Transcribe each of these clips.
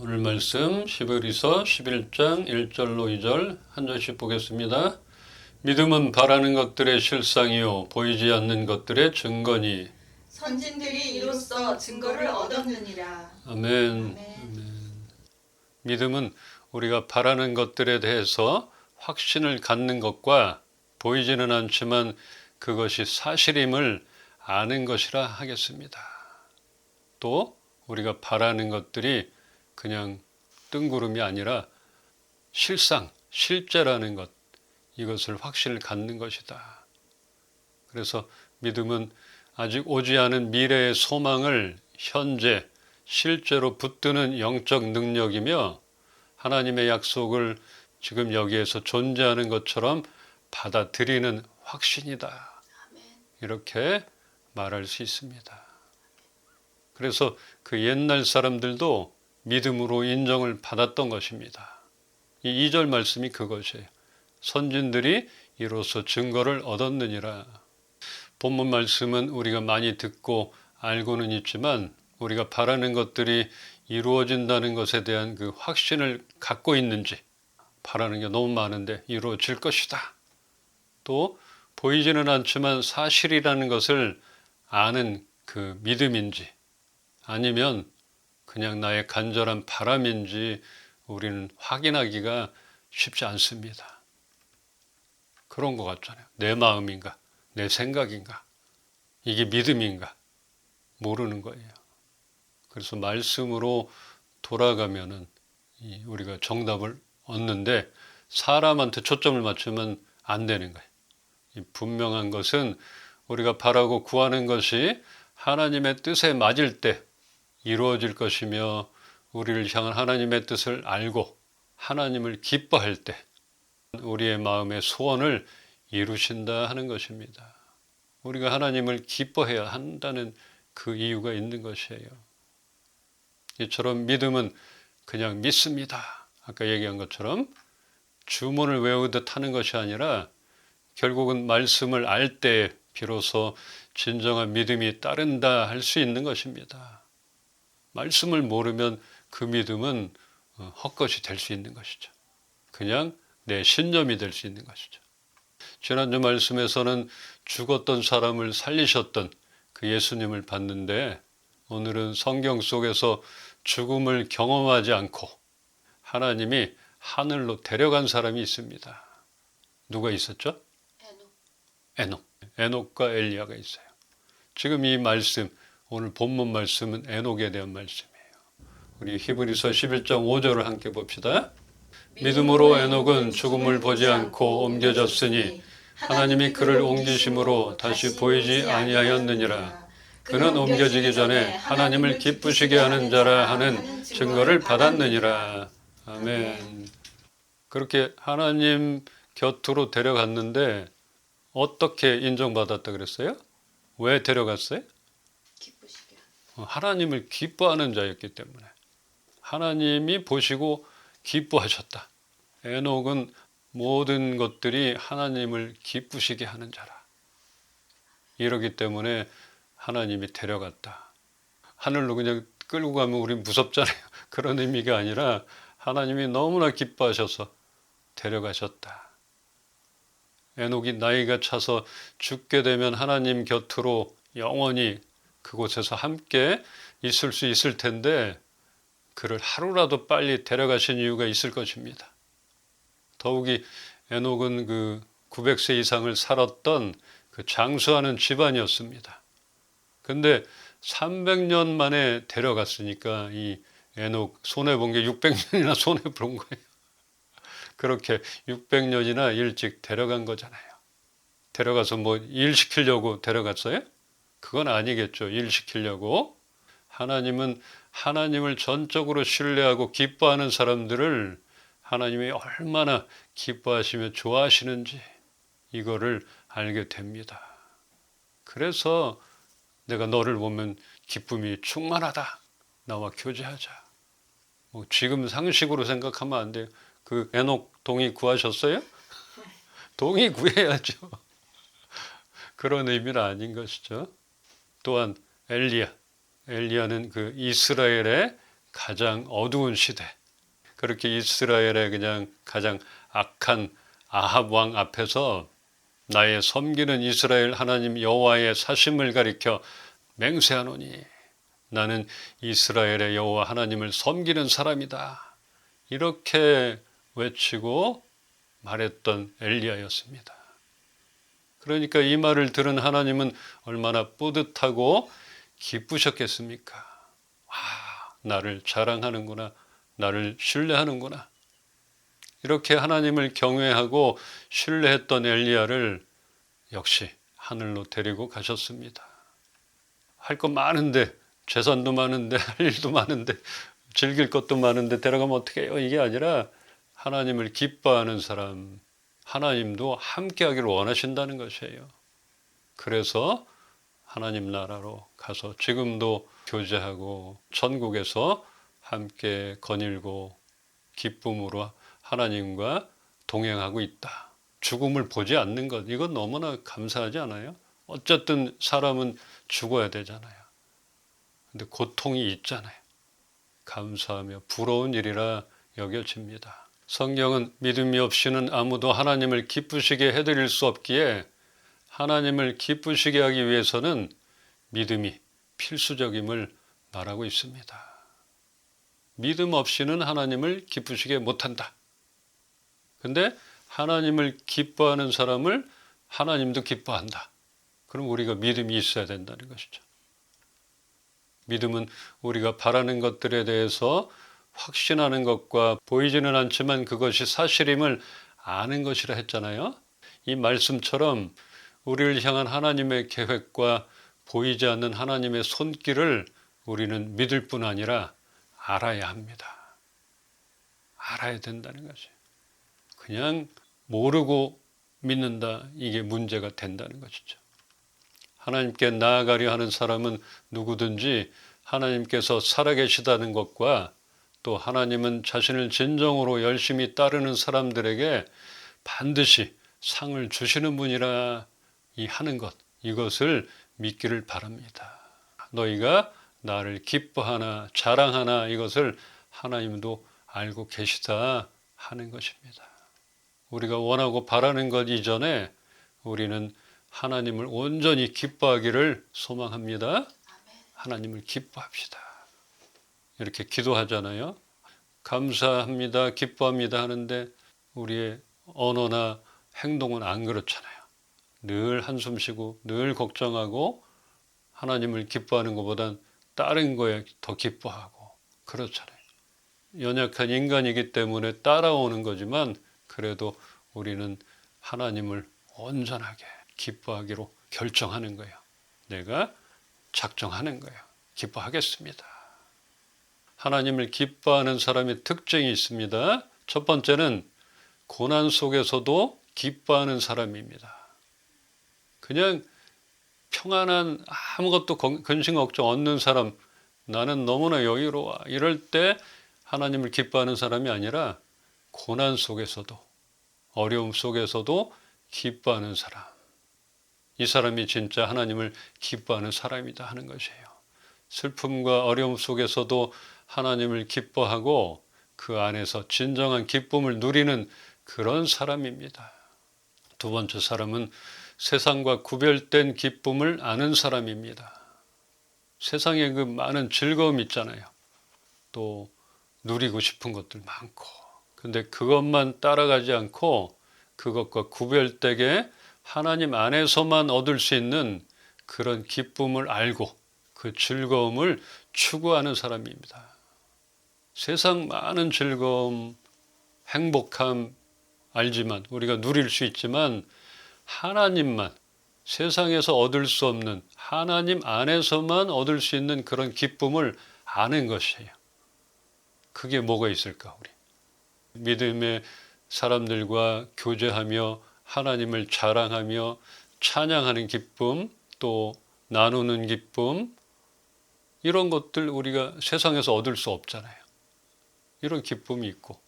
오늘 말씀 히브리서 11장 1절로 2절 한 절씩 보겠습니다. 믿음은 바라는 것들의 실상이요 보이지 않는 것들의 증거니. 선진들이 이로써 증거를 얻었느니라. 아멘. 믿음은 우리가 바라는 것들에 대해서 확신을 갖는 것과 보이지는 않지만 그것이 사실임을 아는 것이라 하겠습니다. 또 우리가 바라는 것들이 그냥 뜬구름이 아니라 실상, 실제라는 것, 이것을 확신을 갖는 것이다. 그래서 믿음은 아직 오지 않은 미래의 소망을 현재 실제로 붙드는 영적 능력이며 하나님의 약속을 지금 여기에서 존재하는 것처럼 받아들이는 확신이다. 이렇게 말할 수 있습니다. 그래서 그 옛날 사람들도 믿음으로 인정을 받았던 것입니다. 이 2절 말씀이 그것이에요. 선진들이 이로써 증거를 얻었느니라. 본문 말씀은 우리가 많이 듣고 알고는 있지만 우리가 바라는 것들이 이루어진다는 것에 대한 그 확신을 갖고 있는지, 바라는 게 너무 많은데 이루어질 것이다. 또 보이지는 않지만 사실이라는 것을 아는 그 믿음인지, 아니면 그냥 나의 간절한 바람인지 우리는 확인하기가 쉽지 않습니다. 그런 것 같잖아요. 내 마음인가? 내 생각인가? 이게 믿음인가? 모르는 거예요. 그래서 말씀으로 돌아가면은 우리가 정답을 얻는데 사람한테 초점을 맞추면 안 되는 거예요. 이 분명한 것은 우리가 바라고 구하는 것이 하나님의 뜻에 맞을 때 이루어질 것이며 우리를 향한 하나님의 뜻을 알고 하나님을 기뻐할 때 우리의 마음의 소원을 이루신다 하는 것입니다. 우리가 하나님을 기뻐해야 한다는 그 이유가 있는 것이에요. 이처럼 믿음은 그냥 믿습니다. 아까 얘기한 것처럼 주문을 외우듯 하는 것이 아니라 결국은 말씀을 알 때 비로소 진정한 믿음이 따른다 할 수 있는 것입니다. 말씀을 모르면 그 믿음은 헛것이 될 수 있는 것이죠. 그냥 내 신념이 될 수 있는 것이죠. 지난주 말씀에서는 죽었던 사람을 살리셨던 그 예수님을 봤는데 오늘은 성경 속에서 죽음을 경험하지 않고 하나님이 하늘로 데려간 사람이 있습니다. 누가 있었죠? 에녹과 엘리야가 있어요. 지금 이 말씀, 오늘 본문 말씀은 에녹에 대한 말씀이에요. 우리 히브리서 11장 5절을 함께 봅시다. 믿음으로 에녹은 죽음을 보지 않고 옮겨졌으니 하나님이 그를 옮기심으로 다시 보이지 아니하였느니라. 그는 옮겨지기 전에 하나님을 기쁘시게 하는 자라 하는 증거를 받았느니라. 아멘. 그렇게 하나님 곁으로 데려갔는데 어떻게 인정받았다 그랬어요? 왜 데려갔어요? 기쁘시게. 하나님을 기뻐하는 자였기 때문에 하나님이 보시고 기뻐하셨다. 에녹은 모든 것들이 하나님을 기쁘시게 하는 자라. 이러기 때문에 하나님이 데려갔다. 하늘로 그냥 끌고 가면 우린 무섭잖아요. 그런 의미가 아니라 하나님이 너무나 기뻐하셔서 데려가셨다. 에녹이 나이가 차서 죽게 되면 하나님 곁으로 영원히 그곳에서 함께 있을 수 있을 텐데 그를 하루라도 빨리 데려가신 이유가 있을 것입니다. 더욱이 에녹은 그 900세 이상을 살았던 그 장수하는 집안이었습니다. 근데 300년 만에 데려갔으니까 이 에녹 손해본 게 600년이나 손해본 거예요. 그렇게 600년이나 일찍 데려간 거잖아요. 데려가서 뭐 일 시키려고 데려갔어요? 그건 아니겠죠. 일 시키려고. 하나님은 하나님을 전적으로 신뢰하고 기뻐하는 사람들을 하나님이 얼마나 기뻐하시며 좋아하시는지 이거를 알게 됩니다. 그래서 내가 너를 보면 기쁨이 충만하다. 나와 교제하자. 뭐 지금 상식으로 생각하면 안 돼요. 그 에녹 동의 구하셨어요? 동의 구해야죠. 그런 의미는 아닌 것이죠. 또한 엘리야는 그 이스라엘의 가장 어두운 시대, 그렇게 이스라엘의 그냥 가장 악한 아합 왕 앞에서 나의 섬기는 이스라엘 하나님 여호와의 사심을 가리켜 맹세하노니 나는 이스라엘의 여호와 하나님을 섬기는 사람이다. 이렇게 외치고 말했던 엘리야였습니다. 그러니까 이 말을 들은 하나님은 얼마나 뿌듯하고 기쁘셨겠습니까? 와, 나를 자랑하는구나. 나를 신뢰하는구나. 이렇게 하나님을 경외하고 신뢰했던 엘리야를 역시 하늘로 데리고 가셨습니다. 할 거 많은데, 재산도 많은데, 할 일도 많은데, 즐길 것도 많은데 데려가면 어떻게 해요? 이게 아니라 하나님을 기뻐하는 사람, 하나님도 함께 하기를 원하신다는 것이에요. 그래서 하나님 나라로 가서 지금도 교제하고 천국에서 함께 거닐고 기쁨으로 하나님과 동행하고 있다. 죽음을 보지 않는 것, 이건 너무나 감사하지 않아요? 어쨌든 사람은 죽어야 되잖아요. 근데 고통이 있잖아요. 감사하며 부러운 일이라 여겨집니다. 성경은 믿음이 없이는 아무도 하나님을 기쁘시게 해드릴 수 없기에 하나님을 기쁘시게 하기 위해서는 믿음이 필수적임을 말하고 있습니다. 믿음 없이는 하나님을 기쁘시게 못한다. 근데 하나님을 기뻐하는 사람을 하나님도 기뻐한다. 그럼 우리가 믿음이 있어야 된다는 것이죠. 믿음은 우리가 바라는 것들에 대해서 확신하는 것과 보이지는 않지만 그것이 사실임을 아는 것이라 했잖아요. 이 말씀처럼 우리를 향한 하나님의 계획과 보이지 않는 하나님의 손길을 우리는 믿을 뿐 아니라 알아야 합니다. 알아야 된다는 것이. 그냥 모르고 믿는다, 이게 문제가 된다는 것이죠. 하나님께 나아가려 하는 사람은 누구든지 하나님께서 살아계시다는 것과 또 하나님은 자신을 진정으로 열심히 따르는 사람들에게 반드시 상을 주시는 분이라 이 하는 것, 이것을 믿기를 바랍니다. 너희가 나를 기뻐하나 자랑하나 이것을 하나님도 알고 계시다 하는 것입니다. 우리가 원하고 바라는 것 이전에 우리는 하나님을 온전히 기뻐하기를 소망합니다. 하나님을 기뻐합시다. 이렇게 기도하잖아요. 감사합니다, 기뻐합니다 하는데 우리의 언어나 행동은 안 그렇잖아요. 늘 한숨 쉬고 늘 걱정하고 하나님을 기뻐하는 것보단 다른 거에 더 기뻐하고 그렇잖아요. 연약한 인간이기 때문에 따라오는 거지만 그래도 우리는 하나님을 온전하게 기뻐하기로 결정하는 거예요. 내가 작정하는 거예요. 기뻐하겠습니다. 하나님을 기뻐하는 사람의 특징이 있습니다. 첫 번째는 고난 속에서도 기뻐하는 사람입니다. 그냥 평안한 아무것도 근심 걱정 없는 사람, 나는 너무나 여유로워. 이럴 때 하나님을 기뻐하는 사람이 아니라 고난 속에서도 어려움 속에서도 기뻐하는 사람. 이 사람이 진짜 하나님을 기뻐하는 사람이다 하는 것이에요. 슬픔과 어려움 속에서도 하나님을 기뻐하고 그 안에서 진정한 기쁨을 누리는 그런 사람입니다. 두 번째 사람은 세상과 구별된 기쁨을 아는 사람입니다. 세상에 그 많은 즐거움 있잖아요. 또 누리고 싶은 것들 많고. 근데 그것만 따라가지 않고 그것과 구별되게 하나님 안에서만 얻을 수 있는 그런 기쁨을 알고 그 즐거움을 추구하는 사람입니다. 세상 많은 즐거움, 행복함 알지만 우리가 누릴 수 있지만 하나님만, 세상에서 얻을 수 없는 하나님 안에서만 얻을 수 있는 그런 기쁨을 아는 것이에요. 그게 뭐가 있을까 우리? 믿음의 사람들과 교제하며 하나님을 자랑하며 찬양하는 기쁨, 또 나누는 기쁨, 이런 것들 우리가 세상에서 얻을 수 없잖아요. 이런 기쁨이 있고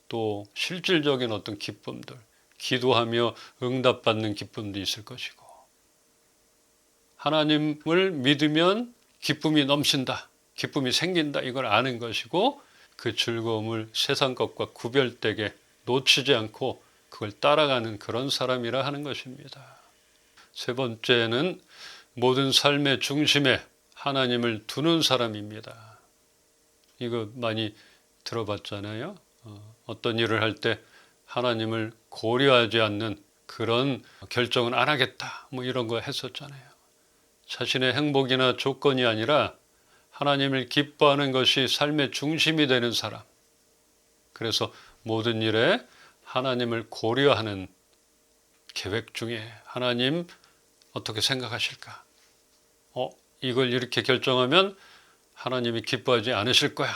또 실질적인 어떤 기쁨들, 기도하며 응답받는 기쁨도 있을 것이고 하나님을 믿으면 기쁨이 넘친다. 기쁨이 생긴다 이걸 아는 것이고 그 즐거움을 세상 것과 구별되게 놓치지 않고 그걸 따라가는 그런 사람이라 하는 것입니다. 세 번째는 모든 삶의 중심에 하나님을 두는 사람입니다. 이거 많이 들어봤잖아요. 어떤 일을 할 때 하나님을 고려하지 않는 그런 결정은 안 하겠다 뭐 이런 거 했었잖아요. 자신의 행복이나 조건이 아니라 하나님을 기뻐하는 것이 삶의 중심이 되는 사람. 그래서 모든 일에 하나님을 고려하는 계획 중에 하나님 어떻게 생각하실까? 이걸 이렇게 결정하면 하나님이 기뻐하지 않으실 거야.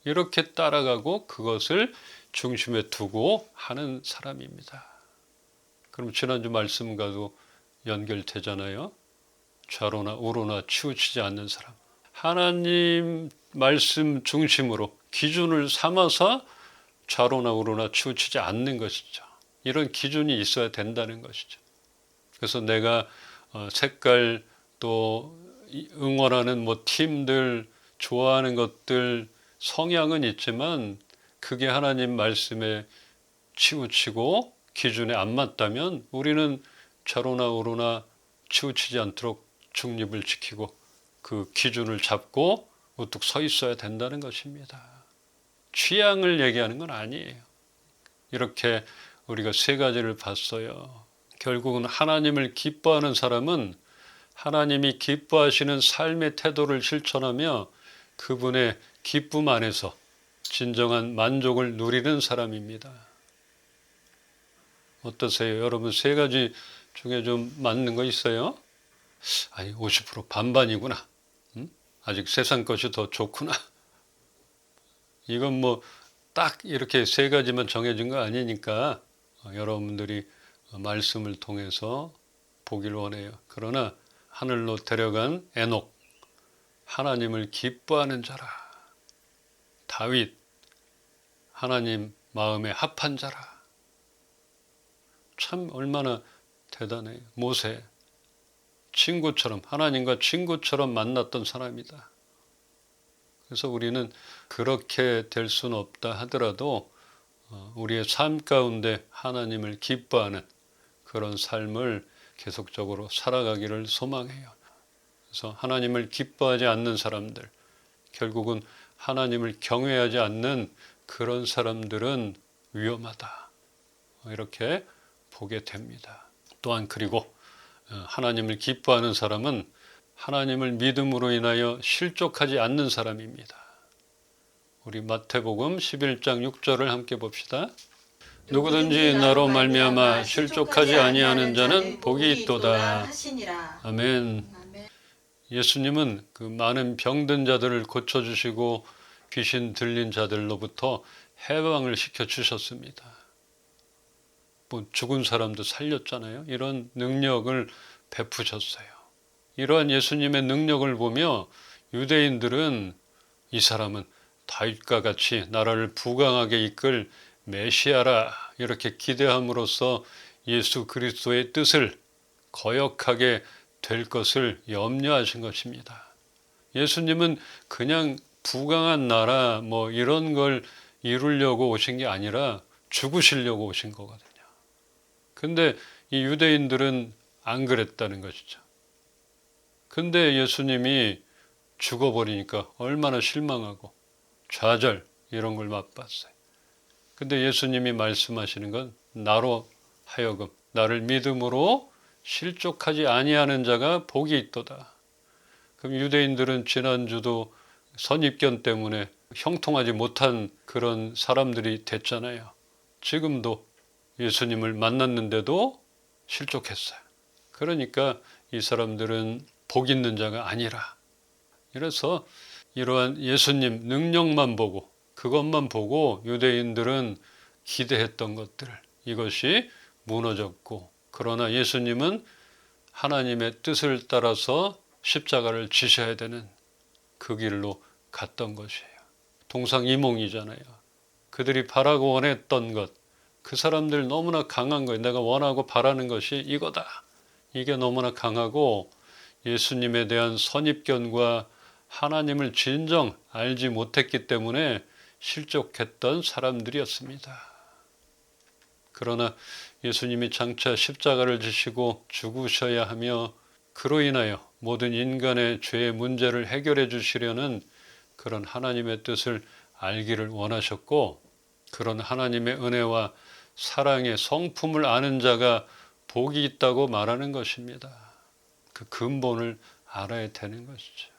이렇게 따라가고 그것을 중심에 두고 하는 사람입니다. 그럼 지난주 말씀과도 연결되잖아요. 좌로나 우로나 치우치지 않는 사람. 하나님 말씀 중심으로 기준을 삼아서 좌로나 우로나 치우치지 않는 것이죠. 이런 기준이 있어야 된다는 것이죠. 그래서 내가 색깔 또 응원하는 뭐 팀들 좋아하는 것들 성향은 있지만 그게 하나님 말씀에 치우치고 기준에 안 맞다면 우리는 좌로나 우로나 치우치지 않도록 중립을 지키고 그 기준을 잡고 우뚝 서 있어야 된다는 것입니다. 취향을 얘기하는 건 아니에요. 이렇게 우리가 세 가지를 봤어요. 결국은 하나님을 기뻐하는 사람은 하나님이 기뻐하시는 삶의 태도를 실천하며 그분의 기쁨 안에서 진정한 만족을 누리는 사람입니다. 어떠세요? 여러분 세 가지 중에 좀 맞는 거 있어요? 아니 50% 반반이구나. 아직 세상 것이 더 좋구나. 이건 뭐 딱 이렇게 세 가지만 정해진 거 아니니까 여러분들이 말씀을 통해서 보길 원해요. 그러나 하늘로 데려간 에녹, 하나님을 기뻐하는 자라. 다윗, 하나님 마음에 합한 자라. 참 얼마나 대단해요. 모세, 친구처럼 하나님과 친구처럼 만났던 사람이다. 그래서 우리는 그렇게 될 수는 없다 하더라도 우리의 삶 가운데 하나님을 기뻐하는 그런 삶을 계속적으로 살아가기를 소망해요. 그래서 하나님을 기뻐하지 않는 사람들, 결국은 하나님을 경외하지 않는 그런 사람들은 위험하다. 이렇게 보게 됩니다. 또한 그리고 하나님을 기뻐하는 사람은 하나님을 믿음으로 인하여 실족하지 않는 사람입니다. 우리 마태복음 11장 6절을 함께 봅시다. 누구든지 나로 말미암아 실족하지 아니하는 자는 복이 있도다. 아멘. 예수님은 그 많은 병든 자들을 고쳐주시고 귀신 들린 자들로부터 해방을 시켜주셨습니다. 뭐 죽은 사람도 살렸잖아요. 이런 능력을 베푸셨어요. 이러한 예수님의 능력을 보며 유대인들은 이 사람은 다윗과 같이 나라를 부강하게 이끌 메시아라 이렇게 기대함으로써 예수 그리스도의 뜻을 거역하게 될 것을 염려하신 것입니다. 예수님은 그냥 부강한 나라 뭐 이런 걸 이루려고 오신 게 아니라 죽으시려고 오신 거거든요. 근데 이 유대인들은 안 그랬다는 것이죠. 근데 예수님이 죽어버리니까 얼마나 실망하고 좌절 이런 걸 맛봤어요. 근데 예수님이 말씀하시는 건 나로 하여금 나를 믿음으로 실족하지 아니하는 자가 복이 있도다. 그럼 유대인들은 지난주도 선입견 때문에 형통하지 못한 그런 사람들이 됐잖아요. 지금도 예수님을 만났는데도 실족했어요. 그러니까 이 사람들은 복 있는 자가 아니라. 이래서 이러한 예수님 능력만 보고 그것만 보고 유대인들은 기대했던 것들 이것이 무너졌고 그러나 예수님은 하나님의 뜻을 따라서 십자가를 지셔야 되는 그 길로 갔던 것이에요. 동상이몽이잖아요. 그들이 바라고 원했던 것 그 사람들 너무나 강한 거예요. 내가 원하고 바라는 것이 이거다. 이게 너무나 강하고 예수님에 대한 선입견과 하나님을 진정 알지 못했기 때문에 실족했던 사람들이었습니다. 그러나 예수님이 장차 십자가를 지시고 죽으셔야 하며 그로 인하여 모든 인간의 죄의 문제를 해결해 주시려는 그런 하나님의 뜻을 알기를 원하셨고, 그런 하나님의 은혜와 사랑의 성품을 아는 자가 복이 있다고 말하는 것입니다. 그 근본을 알아야 되는 것이죠.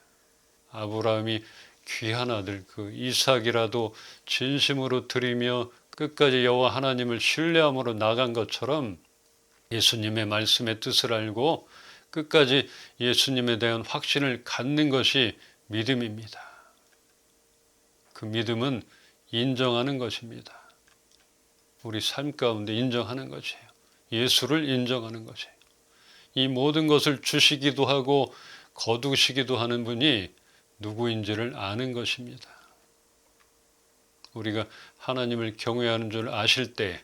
아브라함이 귀한 아들 그 이삭이라도 진심으로 드리며 끝까지 여호와 하나님을 신뢰함으로 나간 것처럼 예수님의 말씀의 뜻을 알고 끝까지 예수님에 대한 확신을 갖는 것이 믿음입니다. 그 믿음은 인정하는 것입니다. 우리 삶 가운데 인정하는 것이에요. 예수를 인정하는 것이에요. 이 모든 것을 주시기도 하고 거두시기도 하는 분이 누구인지를 아는 것입니다. 우리가 하나님을 경외하는 줄 아실 때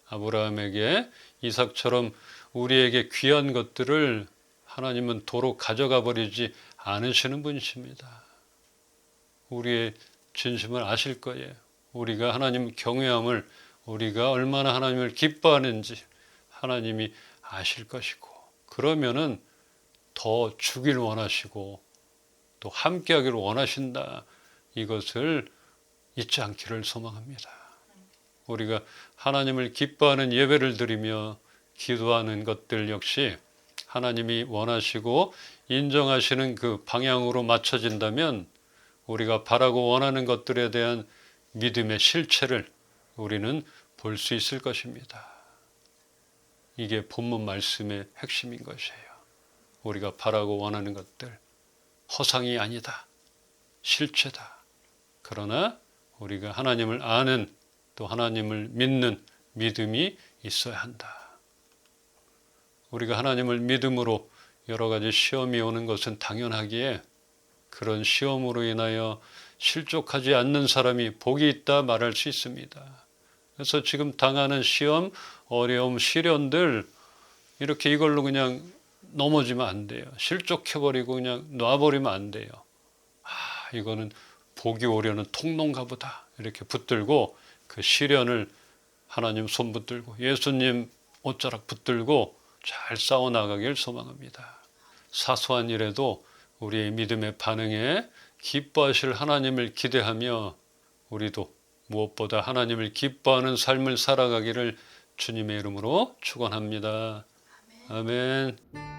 아브라함에게 이삭처럼 우리에게 귀한 것들을 하나님은 도로 가져가 버리지 않으시는 분이십니다. 우리의 진심을 아실 거예요. 우리가 하나님 경외함을, 우리가 얼마나 하나님을 기뻐하는지 하나님이 아실 것이고, 그러면은 더 주길 원하시고 또 함께하기를 원하신다, 이것을 잊지 않기를 소망합니다. 우리가 하나님을 기뻐하는 예배를 드리며 기도하는 것들 역시 하나님이 원하시고 인정하시는 그 방향으로 맞춰진다면 우리가 바라고 원하는 것들에 대한 믿음의 실체를 우리는 볼 수 있을 것입니다. 이게 본문 말씀의 핵심인 것이에요. 우리가 바라고 원하는 것들, 허상이 아니다, 실체다. 그러나 우리가 하나님을 아는, 또 하나님을 믿는 믿음이 있어야 한다. 우리가 하나님을 믿음으로 여러 가지 시험이 오는 것은 당연하기에 그런 시험으로 인하여 실족하지 않는 사람이 복이 있다 말할 수 있습니다. 그래서 지금 당하는 시험, 어려움, 시련들 이렇게 이걸로 그냥 넘어지면 안 돼요. 실족해버리고 그냥 놔버리면 안 돼요. 이거는 복이 오려는 통로인가 보다, 이렇게 붙들고 그 시련을 하나님 손 붙들고 예수님 옷자락 붙들고 잘 싸워나가길 소망합니다. 사소한 일에도 우리의 믿음의 반응에 기뻐하실 하나님을 기대하며 우리도 무엇보다 하나님을 기뻐하는 삶을 살아가기를 주님의 이름으로 축원합니다. 아멘.